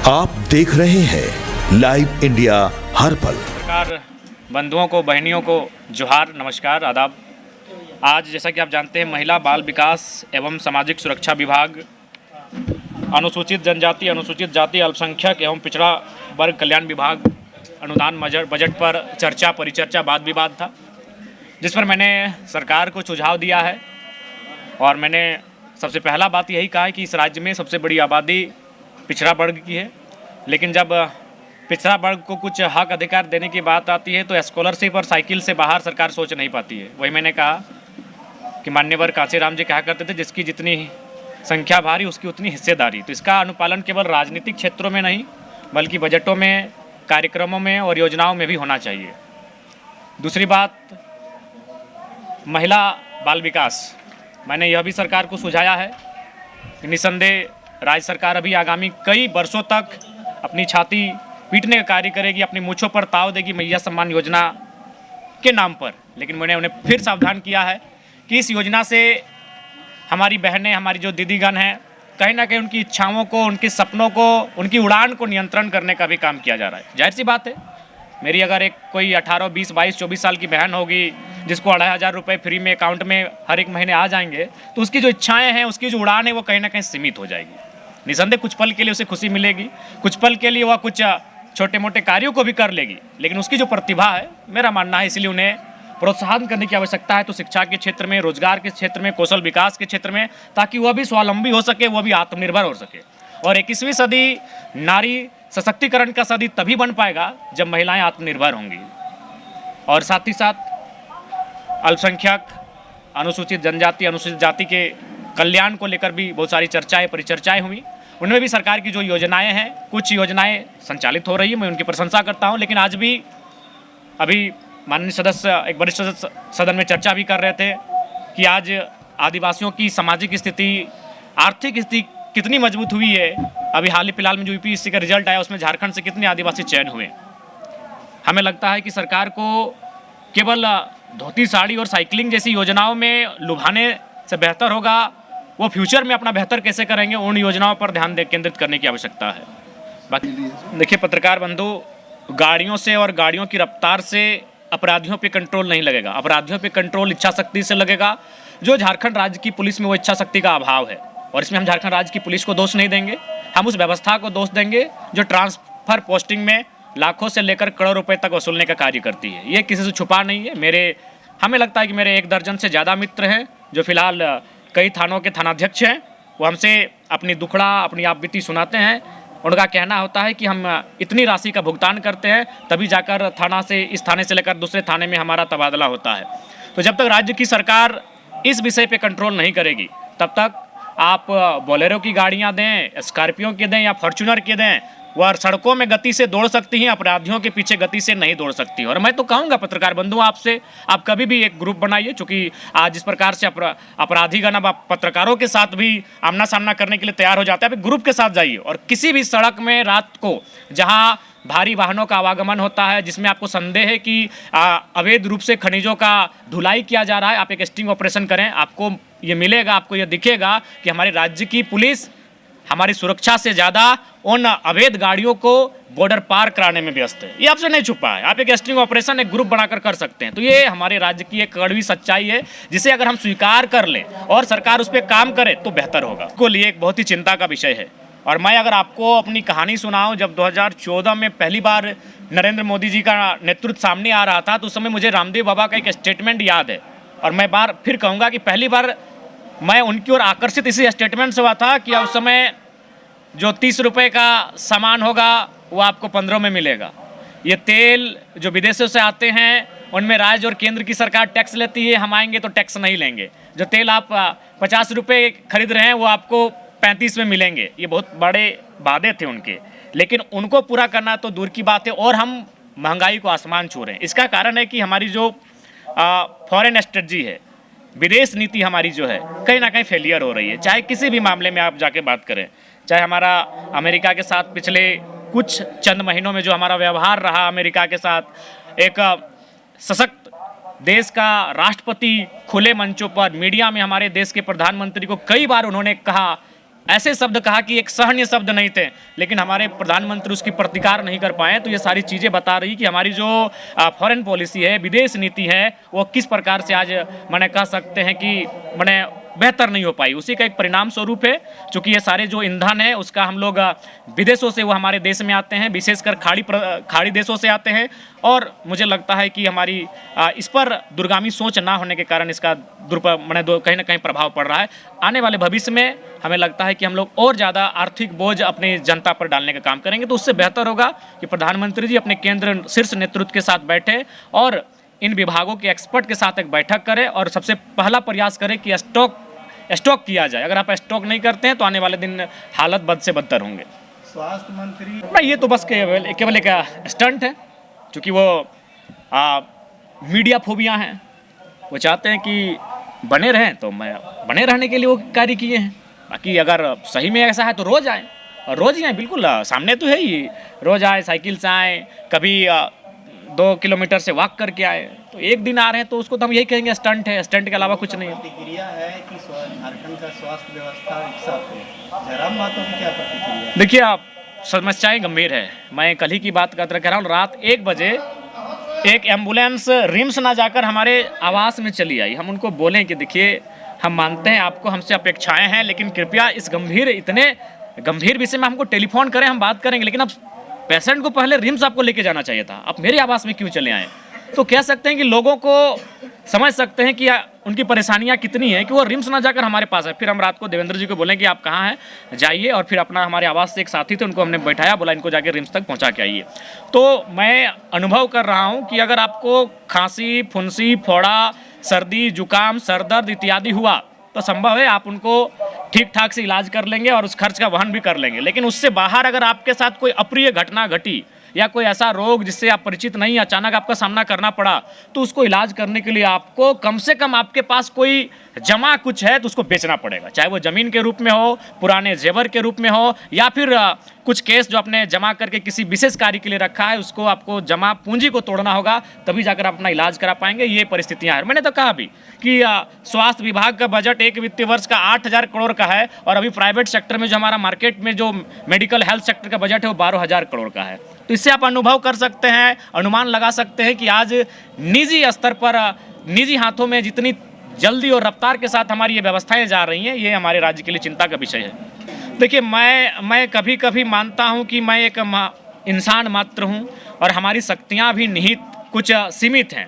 आप देख रहे हैं लाइव इंडिया हर पल। नमस्कार बंधुओं को, बहनियों को जोहार, नमस्कार, आदाब। आज जैसा कि आप जानते हैं, महिला बाल विकास एवं सामाजिक सुरक्षा विभाग, अनुसूचित जनजाति, अनुसूचित जाति, अल्पसंख्यक एवं पिछड़ा वर्ग कल्याण विभाग अनुदान बजट पर चर्चा, परिचर्चा, वाद विवाद था, जिस पर मैंने सरकार को सुझाव दिया है। और मैंने सबसे पहला बात यही कहा है कि इस राज्य में सबसे बड़ी आबादी पिछड़ा वर्ग की है, लेकिन जब पिछड़ा वर्ग को कुछ हक अधिकार देने की बात आती है तो स्कॉलरशिप और साइकिल से बाहर सरकार सोच नहीं पाती है। वही मैंने कहा कि मान्यवर कांशीराम जी कहा करते थे, जिसकी जितनी संख्या भारी उसकी उतनी हिस्सेदारी। तो इसका अनुपालन केवल राजनीतिक क्षेत्रों में नहीं बल्कि बजटों में, कार्यक्रमों में और योजनाओं में भी होना चाहिए। दूसरी बात, महिला बाल विकास, मैंने यह भी सरकार को सुझाया है कि निसंदेह राज्य सरकार अभी आगामी कई वर्षों तक अपनी छाती पीटने का कार्य करेगी, अपनी मूंछों पर ताव देगी मैया सम्मान योजना के नाम पर। लेकिन मैंने उन्हें फिर सावधान किया है कि इस योजना से हमारी बहनें, हमारी जो दीदीगण हैं, कहीं ना कहीं उनकी इच्छाओं को, उनके सपनों को, उनकी उड़ान को नियंत्रण करने का भी काम किया जा रहा है। जाहिर सी बात है, मेरी अगर कोई 18, 20, 22, 24 साल की बहन होगी जिसको 2500 रुपये फ्री में अकाउंट में हर एक महीने आ जाएंगे, तो उसकी जो इच्छाएं हैं, उसकी जो उड़ान है, वो कहीं ना कहीं सीमित हो जाएगी। निसंदेह कुछ पल के लिए उसे खुशी मिलेगी, कुछ पल के लिए वह कुछ छोटे मोटे कार्यों को भी कर लेगी, लेकिन उसकी जो प्रतिभा है, मेरा मानना है, इसलिए उन्हें प्रोत्साहन करने की आवश्यकता है। तो शिक्षा के क्षेत्र में, रोजगार के क्षेत्र में, कौशल विकास के क्षेत्र में, ताकि वह भी स्वावलंबी हो सके, वह भी आत्मनिर्भर हो सके। और 21वीं सदी नारी सशक्तिकरण का सदी तभी बन पाएगा जब महिलाएं आत्मनिर्भर होंगी। और साथ ही साथ अल्पसंख्यक, अनुसूचित जनजाति, अनुसूचित जाति के कल्याण को लेकर भी बहुत सारी चर्चाएं, परिचर्चाएं हुई। उनमें भी सरकार की जो योजनाएं हैं, कुछ योजनाएं संचालित हो रही है, मैं उनकी प्रशंसा करता हूं। लेकिन आज भी अभी माननीय सदस्य, एक वरिष्ठ सदस्य सदन में चर्चा भी कर रहे थे कि आज आदिवासियों की सामाजिक स्थिति, आर्थिक स्थिति कितनी मजबूत हुई है। अभी हाल ही फिलहाल में जो यूपीएससी का रिजल्ट आया, उसमें झारखंड से कितने आदिवासी चयन हुए। हमें लगता है कि सरकार को केवल धोती, साड़ी और साइकिलिंग जैसी योजनाओं में लुभाने से बेहतर होगा वो फ्यूचर में अपना बेहतर कैसे करेंगे, उन योजनाओं पर ध्यान केंद्रित करने की आवश्यकता है। बाकी देखिए पत्रकार बंधु, गाड़ियों से और गाड़ियों की रफ्तार से अपराधियों पे कंट्रोल नहीं लगेगा। अपराधियों पे कंट्रोल इच्छा शक्ति से लगेगा, जो झारखंड राज्य की पुलिस में वो इच्छा शक्ति का अभाव है। और इसमें हम झारखंड राज्य की पुलिस को दोष नहीं देंगे, हम उस व्यवस्था को दोष देंगे जो ट्रांसफर पोस्टिंग में लाखों से लेकर करोड़ रुपए तक वसूलने का कार्य करती है। ये किसी से छुपा नहीं है। हमें लगता है कि मेरे 1 दर्जन से ज़्यादा मित्र हैं जो फिलहाल कई थानों के थानाध्यक्ष हैं। वो हमसे अपनी दुखड़ा, अपनी आपबीती सुनाते हैं। उनका कहना होता है कि हम इतनी राशि का भुगतान करते हैं, तभी जाकर थाना से, इस थाने से लेकर दूसरे थाने में हमारा तबादला होता है। तो जब तक राज्य की सरकार इस विषय पे कंट्रोल नहीं करेगी, तब तक आप बोलेरो की गाड़ियां दें, स्कॉर्पियो के दें या फॉर्च्यूनर के दें, वह सड़कों में गति से दौड़ सकती हैं, अपराधियों के पीछे गति से नहीं दौड़ सकती। और मैं तो कहूँगा पत्रकार बंधु आपसे, आप कभी भी एक ग्रुप बनाइए, चूँकि आज जिस प्रकार से अपराधीगण अब पत्रकारों के साथ भी आमना सामना करने के लिए तैयार हो जाते हैं, आप एक ग्रुप के साथ जाइए और किसी भी सड़क में रात को जहाँ भारी वाहनों का आवागमन होता है, जिसमें आपको संदेह है कि अवैध रूप से खनिजों का ढुलाई किया जा रहा है, आप एक स्टिंग ऑपरेशन करें। आपको ये मिलेगा, आपको ये दिखेगा कि हमारे राज्य की पुलिस हमारी सुरक्षा से ज़्यादा उन अवैध गाड़ियों को बॉर्डर पार कराने में व्यस्त है। ये आपसे नहीं छुपा है। आप एक स्टिंग ऑपरेशन, एक ग्रुप बनाकर कर सकते हैं। तो ये हमारे राज्य की एक कड़वी सच्चाई है, जिसे अगर हम स्वीकार कर लें और सरकार उस पर काम करे तो बेहतर होगा। इसको लिए एक बहुत ही चिंता का विषय है। और मैं अगर आपको अपनी कहानी सुनाऊं, जब 2014 में पहली बार नरेंद्र मोदी जी का नेतृत्व सामने आ रहा था, तो उस समय मुझे रामदेव बाबा का एक स्टेटमेंट याद है। और मैं फिर कहूँगा कि पहली बार मैं उनकी ओर आकर्षित इसी स्टेटमेंट से हुआ था कि उस समय जो 30 रुपये का सामान होगा वो आपको 15 में मिलेगा। ये तेल जो विदेशों से आते हैं, उनमें राज्य और केंद्र की सरकार टैक्स लेती है, हम आएंगे तो टैक्स नहीं लेंगे। जो तेल आप 50 रुपये खरीद रहे हैं वो आपको 35 में मिलेंगे। ये बहुत बड़े वादे थे उनके, लेकिन उनको पूरा करना तो दूर की बात है। और हम महंगाई को आसमान छू रहे हैं। इसका कारण है कि हमारी जो फॉरेन स्ट्रेटजी है, विदेश नीति हमारी जो है, कहीं ना कहीं फेलियर हो रही है। चाहे किसी भी मामले में आप जाके बात करें, चाहे हमारा अमेरिका के साथ पिछले कुछ चंद महीनों में जो हमारा व्यवहार रहा अमेरिका के साथ, एक सशक्त देश का राष्ट्रपति खुले मंचों पर मीडिया में हमारे देश के प्रधानमंत्री को कई बार उन्होंने कहा ऐसे शब्द कहा कि एक सहनीय शब्द नहीं थे, लेकिन हमारे प्रधानमंत्री उसकी प्रतिकार नहीं कर पाए। तो ये सारी चीज़ें बता रही कि हमारी जो फॉरेन पॉलिसी है, विदेश नीति है, वो किस प्रकार से आज मैंने कह सकते हैं कि मैंने बेहतर नहीं हो पाई। उसी का एक परिणाम स्वरूप है, चूँकि ये सारे जो ईंधन है उसका हम लोग विदेशों से वो हमारे देश में आते हैं, विशेषकर खाड़ी देशों से आते हैं। और मुझे लगता है कि हमारी इस पर दूरगामी सोच ना होने के कारण इसका कहीं ना कहीं प्रभाव पड़ रहा है। आने वाले भविष्य में हमें लगता है कि हम लोग और ज़्यादा आर्थिक बोझ अपनी जनता पर डालने का काम करेंगे, तो उससे बेहतर होगा कि प्रधानमंत्री जी अपने केंद्र शीर्ष नेतृत्व के साथ बैठे और इन विभागों के एक्सपर्ट के साथ एक बैठक करें और सबसे पहला प्रयास करें कि स्टॉक किया जाए। अगर आप स्टॉक नहीं करते हैं तो आने वाले दिन हालत बद से बदतर होंगे। स्वास्थ्य मंत्री नहीं, ये तो बस केवल एक स्टंट है, क्योंकि वो मीडिया फोबिया हैं। वो चाहते हैं कि बने रहें, तो मैं बने रहने के लिए वो कार्य किए हैं। बाकी अगर सही में ऐसा है तो रोज़ आए, और रोज़ ही आए, बिल्कुल सामने तो है ही। रोज़ आए, साइकिल से आए, कभी 2 किलोमीटर से वॉक करके आए। तो एक दिन आ रहे हैं तो उसको तो हम यही कहेंगे स्टंट है, स्टंट के अलावा कुछ नहीं है। प्रतिक्रिया है कि झारखंड का स्वास्थ्य व्यवस्था विकसित है। जयराम महतो की क्या प्रतिक्रिया है? देखिए, आप समस्याएं गंभीर है। मैं कल ही की बात कर रहा हूँ, रात 1 बजे एक एम्बुलेंस रिम्स ना जाकर हमारे आवास में चली आई। हम उनको बोलें कि देखिए, हम मानते हैं आपको हमसे अपेक्षाएं हैं, लेकिन कृपया इस इतने गंभीर विषय में हमको टेलीफोन करें, हम बात करेंगे, लेकिन अब पेशेंट को पहले रिम्स आपको लेके जाना चाहिए था। आप मेरे आवास में क्यों चले आए? तो कह सकते हैं कि लोगों को समझ सकते हैं कि उनकी परेशानियां कितनी हैं कि वो रिम्स ना जाकर हमारे पास है। फिर हम रात को देवेंद्र जी को बोलें कि आप कहाँ हैं, जाइए। और फिर अपना हमारे आवास से एक साथी थे, उनको हमने बैठाया, बोला इनको जाके रिम्स तक पहुँचा के आइए। तो मैं अनुभव कर रहा हूँ कि अगर आपको खांसी, फुंसी, फोड़ा, सर्दी, जुकाम, सरदर्द इत्यादि हुआ तो संभव है आप उनको ठीक ठाक से इलाज कर लेंगे और उस खर्च का वहन भी कर लेंगे। लेकिन उससे बाहर अगर आपके साथ कोई अप्रिय घटना घटी या कोई ऐसा रोग जिससे आप परिचित नहीं, अचानक आपका सामना करना पड़ा, तो उसको इलाज करने के लिए आपको कम से कम आपके पास कोई जमा कुछ है तो उसको बेचना पड़ेगा। चाहे वो ज़मीन के रूप में हो, पुराने जेवर के रूप में हो, या फिर कुछ केस जो आपने जमा करके किसी विशेष कार्य के लिए रखा है, उसको आपको जमा पूंजी को तोड़ना होगा, तभी जाकर आप अपना इलाज करा पाएंगे। ये परिस्थितियाँ हैं। मैंने तो कहा भी कि स्वास्थ्य विभाग का बजट एक वित्तीय वर्ष का 8,000 करोड़ का है, और अभी प्राइवेट सेक्टर में जो हमारा मार्केट में जो मेडिकल हेल्थ सेक्टर का बजट है वो 12,000 करोड़ का है। तो इससे आप अनुभव कर सकते हैं, अनुमान लगा सकते हैं कि आज निजी स्तर पर, निजी हाथों में जितनी जल्दी और रफ्तार के साथ हमारी ये व्यवस्थाएं जा रही हैं, ये हमारे राज्य के लिए चिंता का विषय है। देखिए, मैं कभी कभी मानता हूं कि मैं एक इंसान मात्र हूं और हमारी शक्तियां भी निहित कुछ सीमित हैं,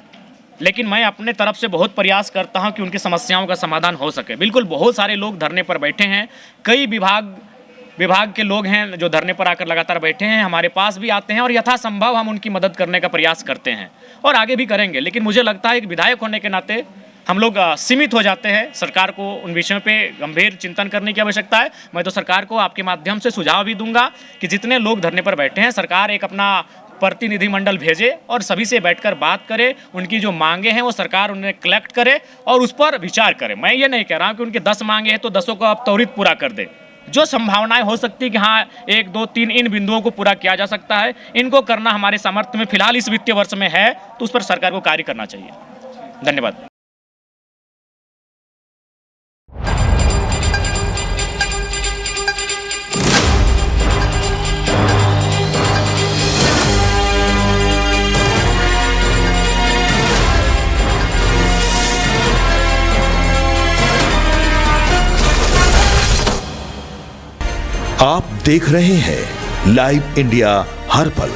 लेकिन मैं अपने तरफ से बहुत प्रयास करता हूं कि उनकी समस्याओं का समाधान हो सके। बिल्कुल, बहुत सारे लोग धरने पर बैठे हैं, कई विभाग के लोग हैं जो धरने पर आकर लगातार बैठे हैं, हमारे पास भी आते हैं और यथासंभव हम उनकी मदद करने का प्रयास करते हैं और आगे भी करेंगे। लेकिन मुझे लगता है कि विधायक होने के नाते हम लोग सीमित हो जाते हैं। सरकार को उन विषयों पे गंभीर चिंतन करने की आवश्यकता है। मैं तो सरकार को आपके माध्यम से सुझाव भी दूंगा कि जितने लोग धरने पर बैठे हैं, सरकार एक अपना प्रतिनिधिमंडल भेजे और सभी से बैठकर बात करे, उनकी जो मांगे हैं वो सरकार उन्हें कलेक्ट करे और उस पर विचार करे। मैं ये नहीं कह रहा हूँ कि उनके 10 मांगे हैं तो 10 को आप त्वरित पूरा कर दे। जो संभावनाएं हो सकती है कि हाँ 1, 2, 3 इन बिंदुओं को पूरा किया जा सकता है, इनको करना हमारे सामर्थ्य में फिलहाल इस वित्तीय वर्ष में है, तो उस पर सरकार को कार्य करना चाहिए। धन्यवाद। आप देख रहे हैं लाइव इंडिया हर पल।